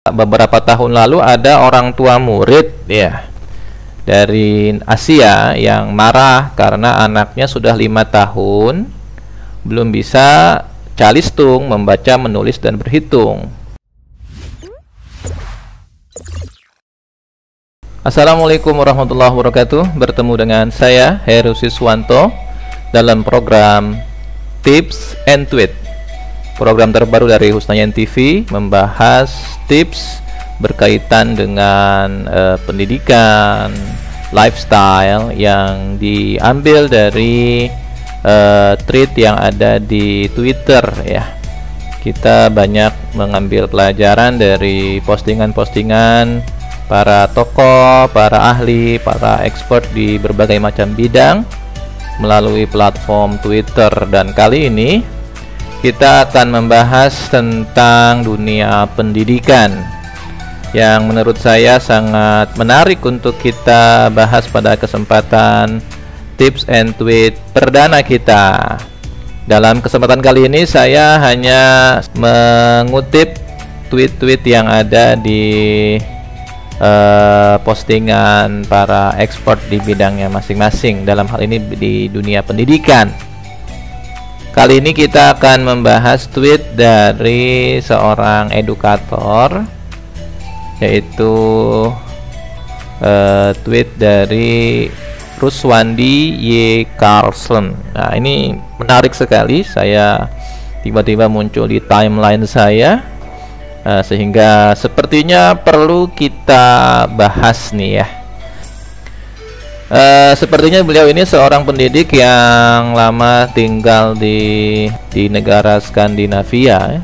Beberapa tahun lalu ada orang tua murid ya dari Asia yang marah karena anaknya sudah 5 tahun belum bisa calistung, membaca, menulis, dan berhitung. Assalamualaikum warahmatullahi wabarakatuh. Bertemu dengan saya Heru Siswanto dalam program Tips and Tweet, program terbaru dari Husnayan TV, membahas tips berkaitan dengan pendidikan, lifestyle yang diambil dari tweet yang ada di Twitter ya. Kita banyak mengambil pelajaran dari postingan-postingan para tokoh, para ahli, para expert di berbagai macam bidang melalui platform Twitter, dan kali ini kita akan membahas tentang dunia pendidikan yang menurut saya sangat menarik untuk kita bahas pada kesempatan Tips and Tweet perdana kita. Dalam kesempatan kali ini saya hanya mengutip tweet-tweet yang ada di postingan para expert di bidangnya masing-masing, dalam hal ini di dunia pendidikan. Kali ini kita akan membahas tweet dari seorang edukator, yaitu tweet dari Ruswandi Y. Carlson. Nah, ini menarik sekali, saya tiba-tiba muncul di timeline saya, sehingga sepertinya perlu kita bahas nih ya. Sepertinya beliau ini seorang pendidik yang lama tinggal di negara Skandinavia.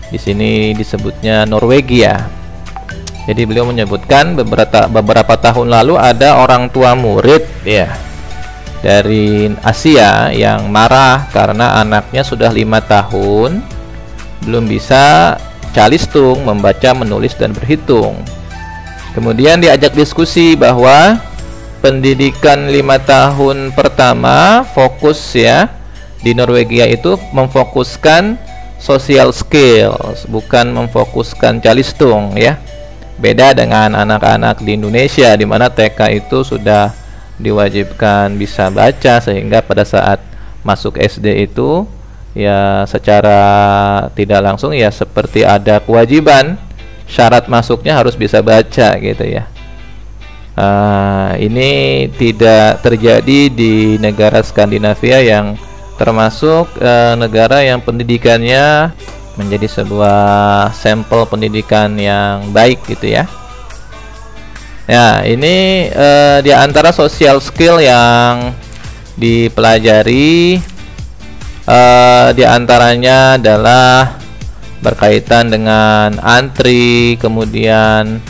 Di sini disebutnya Norwegia. Jadi beliau menyebutkan beberapa tahun lalu ada orang tua murid ya dari Asia yang marah karena anaknya sudah 5 tahun belum bisa calistung, membaca, menulis, dan berhitung. Kemudian diajak diskusi bahwa pendidikan 5 tahun pertama fokus ya di Norwegia itu memfokuskan social skills, bukan memfokuskan calistung ya. Beda dengan anak-anak di Indonesia, di mana TK itu sudah diwajibkan bisa baca, sehingga pada saat masuk SD itu ya secara tidak langsung ya seperti ada kewajiban, syarat masuknya harus bisa baca gitu ya. Ini tidak terjadi di negara Skandinavia yang termasuk negara yang pendidikannya menjadi sebuah sampel pendidikan yang baik gitu ya. Ya, ini di antara social skill yang dipelajari, di antaranya adalah berkaitan dengan antri, kemudian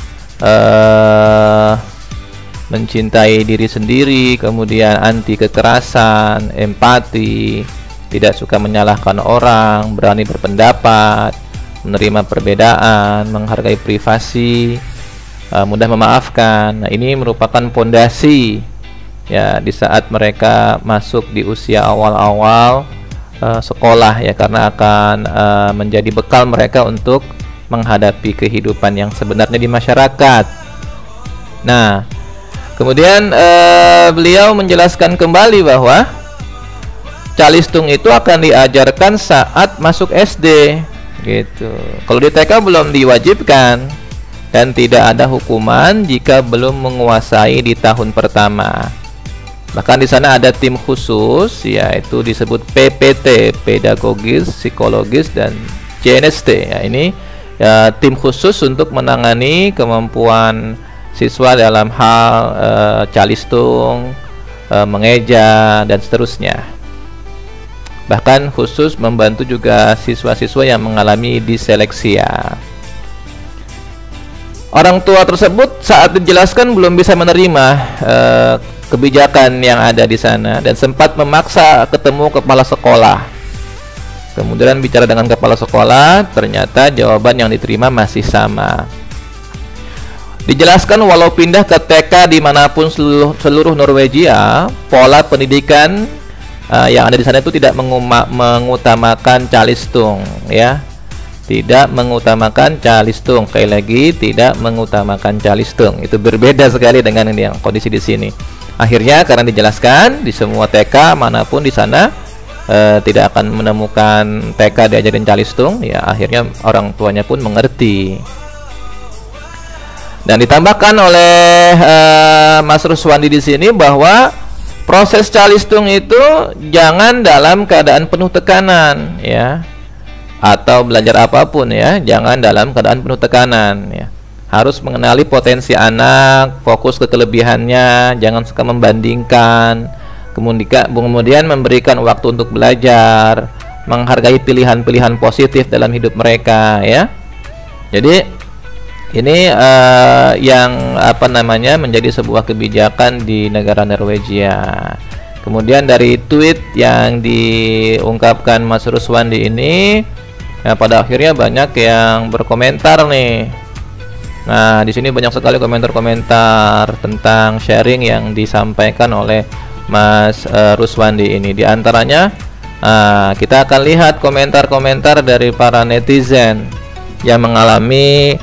mencintai diri sendiri, kemudian anti kekerasan, empati, tidak suka menyalahkan orang, berani berpendapat, menerima perbedaan, menghargai privasi, mudah memaafkan. Nah, ini merupakan pondasi ya di saat mereka masuk di usia awal-awal sekolah ya, karena akan menjadi bekal mereka untuk menghadapi kehidupan yang sebenarnya di masyarakat. Nah, kemudian beliau menjelaskan kembali bahwa calistung itu akan diajarkan saat masuk SD gitu. Kalau di TK belum diwajibkan, dan tidak ada hukuman jika belum menguasai di tahun pertama. Bahkan di sana ada tim khusus, yaitu disebut PPT, pedagogis, psikologis, dan CNST. Ya, ini ya, tim khusus untuk menangani kemampuan siswa dalam hal calistung, mengeja, dan seterusnya. Bahkan khusus membantu juga siswa-siswa yang mengalami diseleksia. Orang tua tersebut saat dijelaskan belum bisa menerima kebijakan yang ada di sana dan sempat memaksa ketemu kepala sekolah. Kemudian bicara dengan kepala sekolah, ternyata jawaban yang diterima masih sama. Dijelaskan walau pindah ke TK dimanapun seluruh Norwegia, pola pendidikan yang ada di sana itu tidak mengutamakan calistung ya. tidak mengutamakan calistung. Sekali lagi, tidak mengutamakan calistung. Itu berbeda sekali dengan yang kondisi di sini. Akhirnya karena dijelaskan di semua TK manapun di sana tidak akan menemukan TK diajarin calistung, ya akhirnya orang tuanya pun mengerti. Dan ditambahkan oleh Mas Ruswandi di sini bahwa proses calistung itu jangan dalam keadaan penuh tekanan, ya, atau belajar apapun, ya, jangan dalam keadaan penuh tekanan, ya. Harus mengenali potensi anak, fokus ke kelebihannya, jangan suka membandingkan, kemudian memberikan waktu untuk belajar, menghargai pilihan-pilihan positif dalam hidup mereka, ya. Jadi ini yang menjadi sebuah kebijakan di negara Norwegia. Kemudian dari tweet yang diungkapkan Mas Ruswandi ini, ya, pada akhirnya banyak yang berkomentar nih. Nah, di sini banyak sekali komentar-komentar tentang sharing yang disampaikan oleh Mas Ruswandi ini. Di antaranya, kita akan lihat komentar-komentar dari para netizen yang mengalami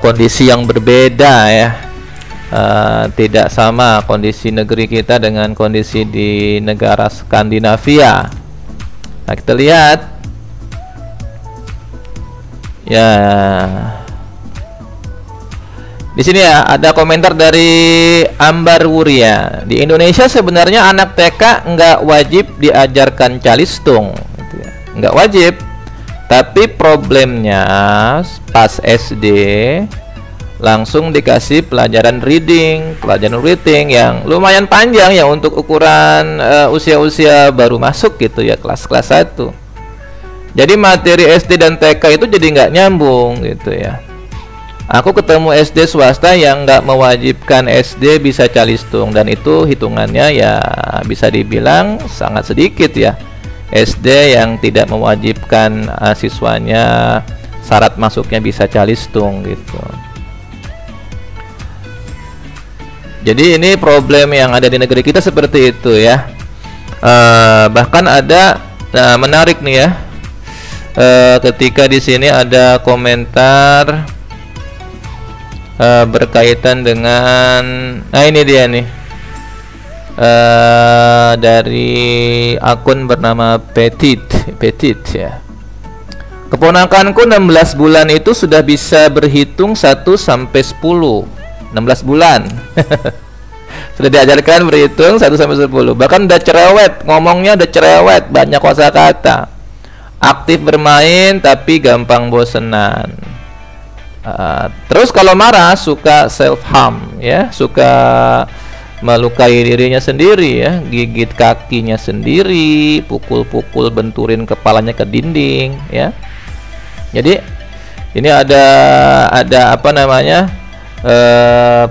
kondisi yang berbeda, ya. Tidak sama kondisi negeri kita dengan kondisi di negara Skandinavia. Nah, kita lihat, ya, di sini ya ada komentar dari Ambar Wuria. Di Indonesia sebenarnya anak TK nggak wajib diajarkan calistung, gitu ya. Nggak wajib. Tapi problemnya pas SD langsung dikasih pelajaran reading yang lumayan panjang ya untuk ukuran usia-usia baru masuk gitu ya, kelas 1. Jadi materi SD dan TK itu jadi nggak nyambung gitu ya. Aku ketemu SD swasta yang nggak mewajibkan SD bisa calistung, dan itu hitungannya ya bisa dibilang sangat sedikit ya. SD yang tidak mewajibkan siswanya syarat masuknya bisa calistung gitu. Jadi ini problem yang ada di negeri kita seperti itu ya. Bahkan ada, menarik nih ya, ketika di sini ada komentar berkaitan dengan, nah ini dia nih, dari akun bernama Petit ya. Keponakanku 16 bulan itu sudah bisa berhitung 1 sampai 10. 16 bulan. Sudah diajarkan berhitung 1 sampai 10. Bahkan udah cerewet, ngomongnya udah cerewet, banyak kosakata. Aktif bermain tapi gampang bosenan. Terus kalau marah suka self harm ya, suka melukai dirinya sendiri ya, gigit kakinya sendiri, pukul-pukul, benturin kepalanya ke dinding ya. Jadi ini ada apa namanya,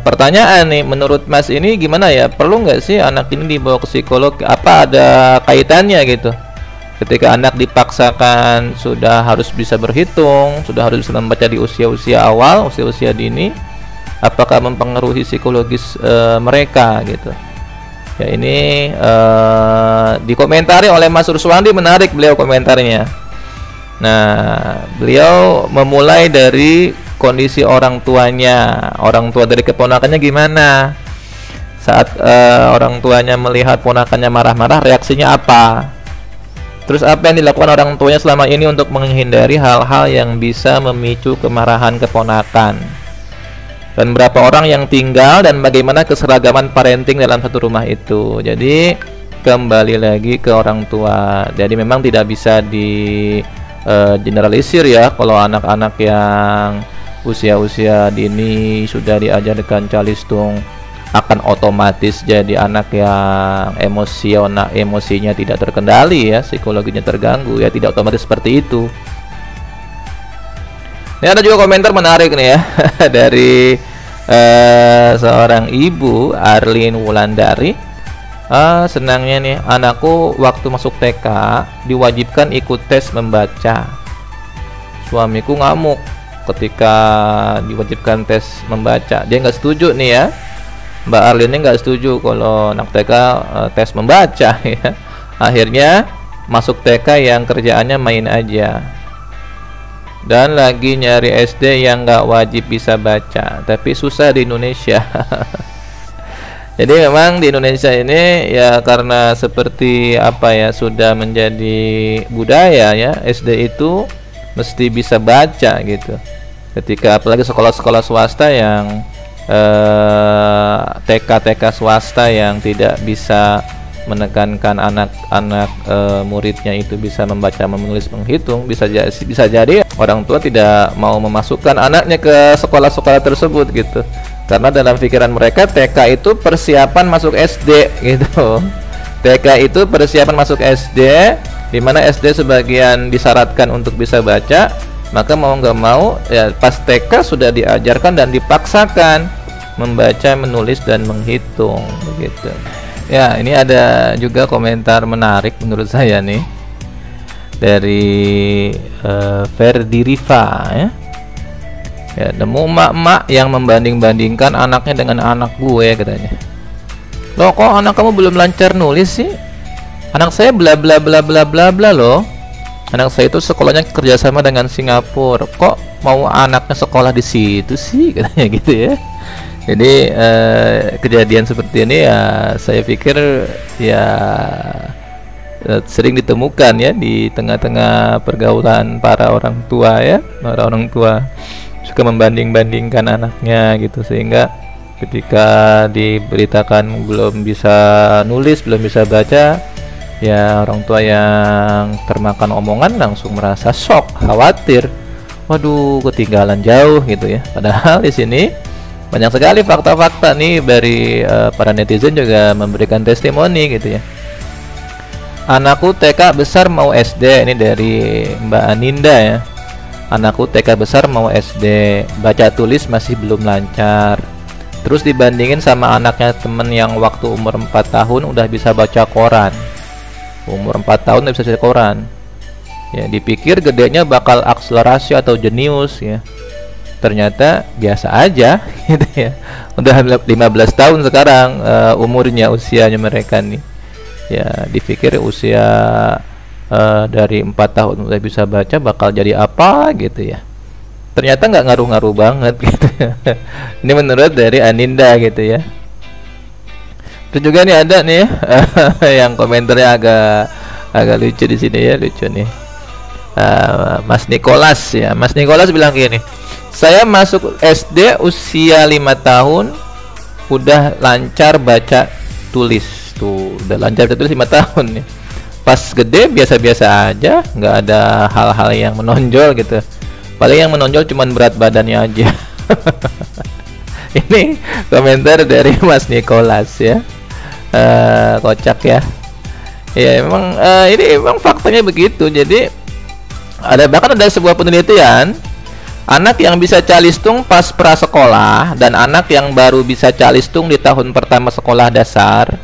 pertanyaan nih, menurut Mas ini gimana ya, perlu nggak sih anak ini dibawa ke psikolog? Apa ada kaitannya gitu? Ketika anak dipaksakan sudah harus bisa berhitung, sudah harus bisa membaca di usia-usia awal, usia-usia dini, apakah mempengaruhi psikologis mereka gitu ya? Ini dikomentari oleh Mas Ruswandi, menarik beliau komentarnya. Nah, beliau memulai dari kondisi orang tuanya, orang tua dari keponakannya gimana saat orang tuanya melihat ponakannya marah-marah, reaksinya apa, terus apa yang dilakukan orang tuanya selama ini untuk menghindari hal-hal yang bisa memicu kemarahan keponakan, dan berapa orang yang tinggal, dan bagaimana keseragaman parenting dalam satu rumah itu. Jadi kembali lagi ke orang tua. Jadi memang tidak bisa di generalisir ya, kalau anak-anak yang usia-usia dini sudah diajarkan calistung akan otomatis jadi anak yang emosinya tidak terkendali ya, psikologinya terganggu ya, tidak otomatis seperti itu. Ini ada juga komentar menarik nih ya dari seorang ibu, Arlin Wulandari. Senangnya nih, anakku waktu masuk TK diwajibkan ikut tes membaca. Suamiku ngamuk ketika diwajibkan tes membaca. Dia nggak setuju nih ya, Mbak Arlin ini nggak setuju kalau anak TK tes membaca ya. Akhirnya masuk TK yang kerjaannya main aja. dan lagi nyari SD yang nggak wajib bisa baca, tapi susah di Indonesia. Jadi memang di Indonesia ini ya karena seperti apa ya, sudah menjadi budaya ya, SD itu mesti bisa baca gitu. Ketika apalagi sekolah-sekolah swasta yang TK swasta yang tidak bisa menekankan anak-anak muridnya itu bisa membaca, menulis, menghitung, bisa jadi orang tua tidak mau memasukkan anaknya ke sekolah-sekolah tersebut gitu, karena dalam pikiran mereka TK itu persiapan masuk SD gitu. TK itu persiapan masuk SD, di mana SD sebagian disyaratkan untuk bisa baca, maka mau nggak mau ya pas TK sudah diajarkan dan dipaksakan membaca, menulis, dan menghitung begitu. Ya, ini ada juga komentar menarik menurut saya nih dari Ferdi Riva ya. Ya, nemu emak-emak yang membanding-bandingkan anaknya dengan anak gue katanya. Loh, kok anak kamu belum lancar nulis sih? Anak saya bla bla bla bla bla bla loh. Anak saya itu sekolahnya kerjasama dengan Singapura. Kok mau anaknya sekolah di situ sih katanya gitu ya. Jadi kejadian seperti ini ya saya pikir ya sering ditemukan ya di tengah-tengah pergaulan para orang tua ya. Para orang tua suka membanding-bandingkan anaknya gitu, sehingga ketika diberitakan belum bisa nulis, belum bisa baca, ya orang tua yang termakan omongan langsung merasa shock, khawatir, waduh ketinggalan jauh gitu ya. Padahal di sini banyak sekali fakta-fakta nih dari para netizen juga memberikan testimoni gitu ya. Anakku TK besar mau SD, ini dari Mbak Aninda ya. Anakku TK besar mau SD, baca tulis masih belum lancar. Terus dibandingin sama anaknya temen yang waktu umur 4 tahun udah bisa baca koran. Umur 4 tahun udah bisa baca koran. Ya, dipikir gedenya bakal akselerasi atau jenius ya. Ternyata biasa aja gitu ya. Udah 15 tahun sekarang umurnya, usianya mereka nih. Ya, dipikir usia dari 4 tahun udah bisa baca bakal jadi apa gitu ya. Ternyata nggak ngaruh-ngaruh banget gitu ya. Ini menurut dari Aninda gitu ya. Terus juga nih ada nih yang komentarnya agak lucu di sini ya, lucu nih. Mas Nicholas ya. Mas Nicholas bilang gini, saya masuk SD usia 5 tahun udah lancar baca tulis. Tuh, udah lancar baca tulis 5 tahun nih. Pas gede biasa-biasa aja, nggak ada hal-hal yang menonjol gitu. Paling yang menonjol cuman berat badannya aja. Ini komentar dari Mas Nicholas ya. Kocak ya. Ya memang ini memang faktanya begitu. Jadi bahkan ada sebuah penelitian, anak yang bisa calistung pas prasekolah dan anak yang baru bisa calistung di tahun pertama sekolah dasar,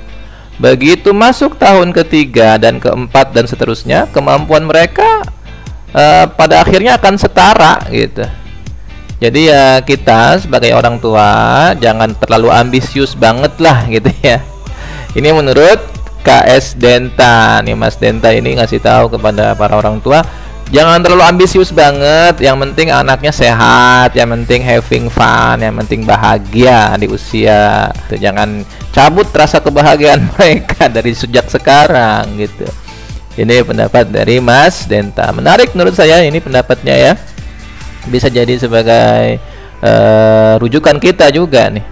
begitu masuk tahun ketiga dan keempat dan seterusnya, kemampuan mereka pada akhirnya akan setara gitu. Jadi ya kita sebagai orang tua jangan terlalu ambisius banget lah gitu ya. Ini menurut KS Denta nih, Mas Denta ini ngasih tahu kepada para orang tua, jangan terlalu ambisius banget. Yang penting anaknya sehat, yang penting having fun, yang penting bahagia di usia. Tuh, jangan cabut rasa kebahagiaan mereka dari sejak sekarang gitu. Ini pendapat dari Mas Denta. Menarik menurut saya ini pendapatnya ya. Bisa jadi sebagai rujukan kita juga nih.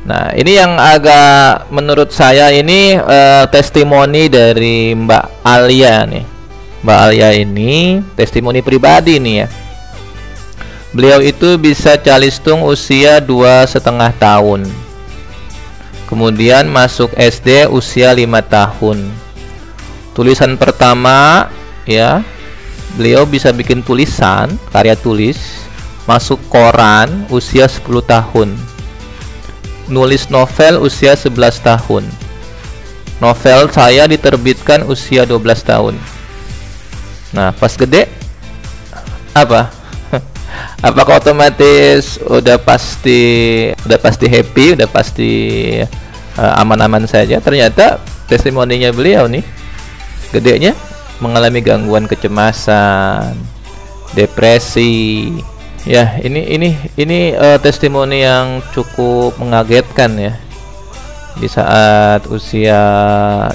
Nah, ini yang agak menurut saya ini testimoni dari Mbak Alia nih. Mbak Alia ini testimoni pribadi nih ya. Beliau itu bisa calistung usia 2,5 tahun. Kemudian masuk SD usia 5 tahun. Tulisan pertama ya, beliau bisa bikin tulisan, karya tulis, masuk koran usia 10 tahun. Nulis novel usia 11 tahun. Novel saya diterbitkan usia 12 tahun. Nah, pas gede apa? Apakah otomatis udah pasti happy, udah pasti aman-aman saja? Ternyata testimoninya beliau nih, gedenya mengalami gangguan kecemasan, depresi. Ya, ini testimoni yang cukup mengagetkan ya. Di saat usia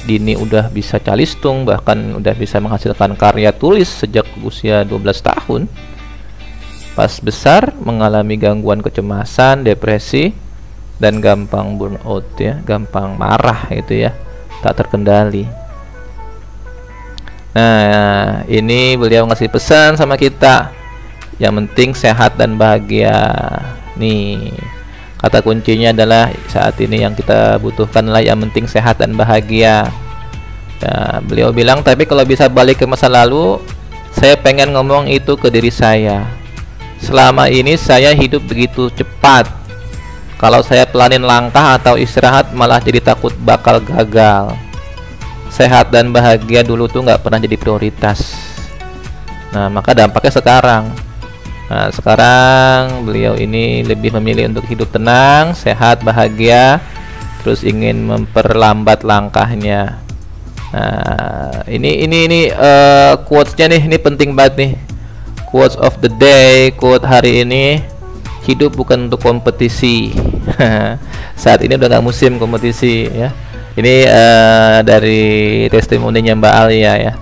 dini udah bisa calistung, bahkan udah bisa menghasilkan karya tulis sejak usia 12 tahun. Pas besar mengalami gangguan kecemasan, depresi, dan gampang burnout ya, gampang marah gitu ya, tak terkendali. Nah, ini beliau ngasih pesan sama kita. Yang penting sehat dan bahagia. Nih, kata kuncinya adalah saat ini yang kita butuhkan lah yang penting sehat dan bahagia. Nah, beliau bilang, tapi kalau bisa balik ke masa lalu, saya pengen ngomong itu ke diri saya. Selama ini saya hidup begitu cepat. Kalau saya pelanin langkah atau istirahat malah jadi takut bakal gagal. Sehat dan bahagia dulu tuh nggak pernah jadi prioritas. Nah, maka dampaknya sekarang. Nah, sekarang beliau ini lebih memilih untuk hidup tenang, sehat, bahagia, terus ingin memperlambat langkahnya. Nah, ini quotes-nya nih, ini penting banget nih. Quotes of the day, quote hari ini, hidup bukan untuk kompetisi. Saat ini udah nggak musim kompetisi ya. Ini dari testimoninya Mbak Alia ya.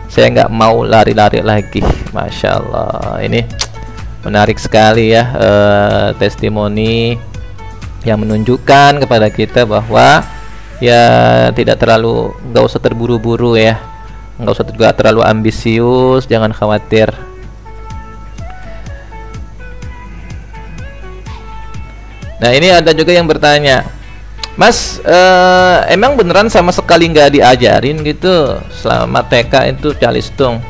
Saya nggak mau lari-lari lagi. Masya Allah, ini menarik sekali ya, testimoni yang menunjukkan kepada kita bahwa ya nggak usah terburu-buru ya, nggak usah juga terlalu ambisius, jangan khawatir. Nah, ini ada juga yang bertanya, Mas, emang beneran sama sekali nggak diajarin gitu selama TK itu calistung?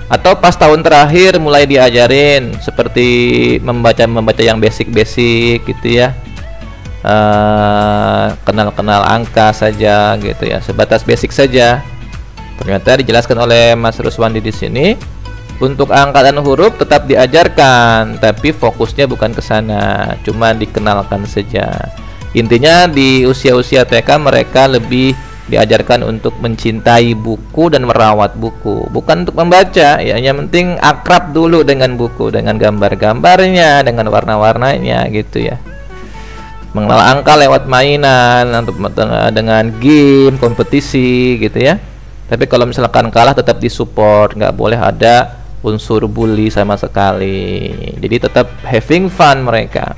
Atau pas tahun terakhir mulai diajarin seperti membaca yang basic-basic gitu ya, kenal-kenal angka saja gitu ya, sebatas basic saja. Ternyata dijelaskan oleh Mas Ruswandi di sini, untuk angka dan huruf tetap diajarkan, tapi fokusnya bukan ke sana, cuma dikenalkan saja. Intinya di usia-usia TK mereka lebih diajarkan untuk mencintai buku dan merawat buku, bukan untuk membaca ya. Yang penting akrab dulu dengan buku, dengan gambar-gambarnya, dengan warna-warnanya gitu ya. Mengenal angka lewat mainan, untuk dengan game, kompetisi gitu ya. Tapi kalau misalkan kalah tetap disupport, nggak boleh ada unsur bully sama sekali. Jadi tetap having fun mereka.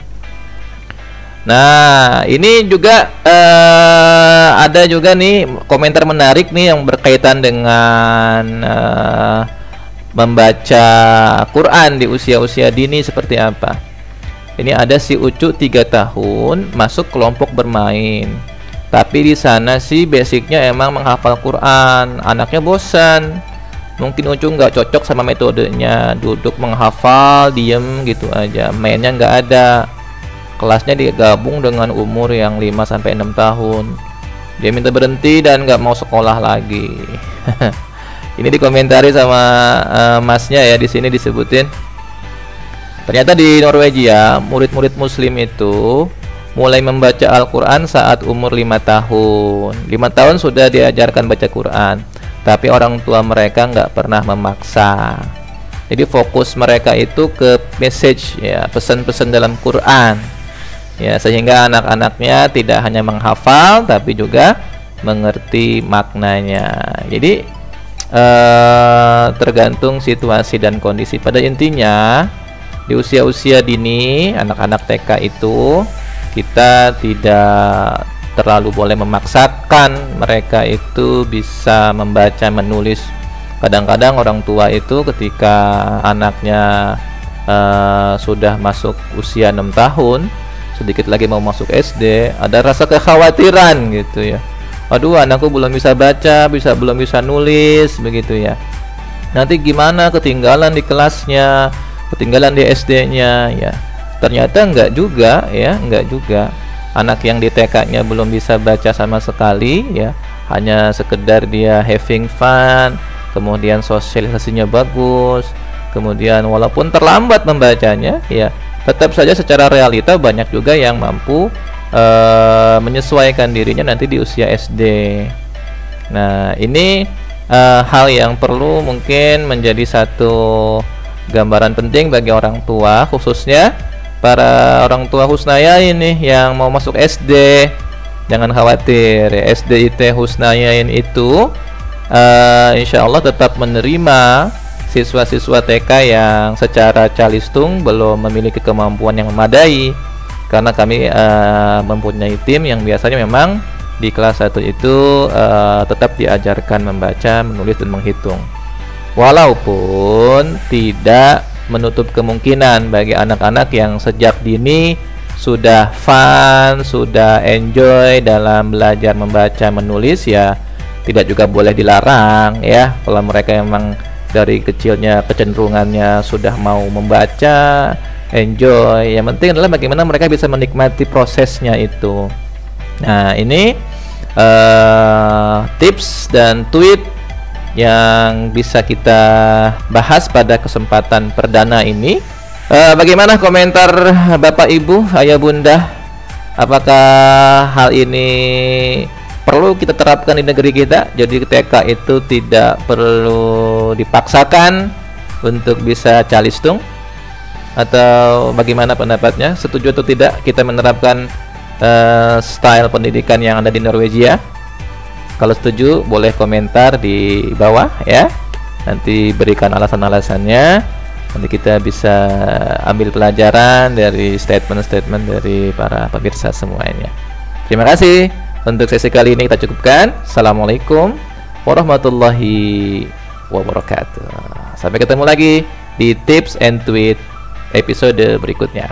Nah, ini juga ada juga nih komentar menarik nih yang berkaitan dengan membaca Quran di usia-usia dini seperti apa. Ini ada si Ucu 3 tahun masuk kelompok bermain. Tapi di sana sih basicnya emang menghafal Quran. Anaknya bosan. Mungkin Ucu nggak cocok sama metodenya, duduk menghafal, diem gitu aja, mainnya nggak ada. Kelasnya digabung dengan umur yang 5-6 tahun. Dia minta berhenti dan nggak mau sekolah lagi. Ini dikomentari sama masnya ya, di sini disebutin. Ternyata di Norwegia, murid-murid muslim itu mulai membaca Al-Quran saat umur 5 tahun. 5 tahun sudah diajarkan baca Quran, tapi orang tua mereka nggak pernah memaksa. Jadi fokus mereka itu ke message ya, pesan-pesan dalam Quran. Ya, sehingga anak-anaknya tidak hanya menghafal tapi juga mengerti maknanya. Jadi tergantung situasi dan kondisi. Pada intinya di usia-usia dini anak-anak TK itu kita tidak terlalu boleh memaksakan mereka itu bisa membaca, menulis. Kadang-kadang orang tua itu ketika anaknya sudah masuk usia 6 tahun, sedikit lagi mau masuk SD, ada rasa kekhawatiran gitu ya. Aduh, anakku belum bisa baca, belum bisa nulis begitu ya. Nanti gimana, ketinggalan di kelasnya, ketinggalan di SD-nya ya. Ternyata enggak juga ya, enggak juga. Anak yang di TK-nya belum bisa baca sama sekali ya, hanya sekedar dia having fun, kemudian sosialisasinya bagus, kemudian walaupun terlambat membacanya ya, tetap saja secara realita banyak juga yang mampu menyesuaikan dirinya nanti di usia SD. Nah, ini hal yang perlu mungkin menjadi satu gambaran penting bagi orang tua, khususnya para orang tua Husnayain nih yang mau masuk SD. Jangan khawatir ya, SD IT Husnayain itu insya Allah tetap menerima siswa-siswa TK yang secara calistung belum memiliki kemampuan yang memadai, karena kami mempunyai tim yang biasanya memang di kelas 1 itu tetap diajarkan membaca, menulis, dan menghitung. Walaupun tidak menutup kemungkinan bagi anak-anak yang sejak dini sudah fun, sudah enjoy dalam belajar membaca, menulis, ya tidak juga boleh dilarang ya. Kalau mereka memang dari kecilnya kecenderungannya sudah mau membaca, enjoy, yang penting adalah bagaimana mereka bisa menikmati prosesnya itu. Nah, ini tips dan tweet yang bisa kita bahas pada kesempatan perdana ini. Bagaimana komentar Bapak Ibu, Ayah Bunda? Apakah hal ini perlu kita terapkan di negeri kita? Jadi TK itu tidak perlu dipaksakan untuk bisa calistung? Atau bagaimana pendapatnya? Setuju atau tidak kita menerapkan style pendidikan yang ada di Norwegia? Kalau setuju boleh komentar di bawah ya. Nanti berikan alasan-alasannya. Nanti kita bisa ambil pelajaran dari statement-statement dari para pemirsa semuanya. Terima kasih. Untuk sesi kali ini kita cukupkan. Assalamualaikum warahmatullahi wabarakatuh. Sampai ketemu lagi di Tips and Tweet episode berikutnya.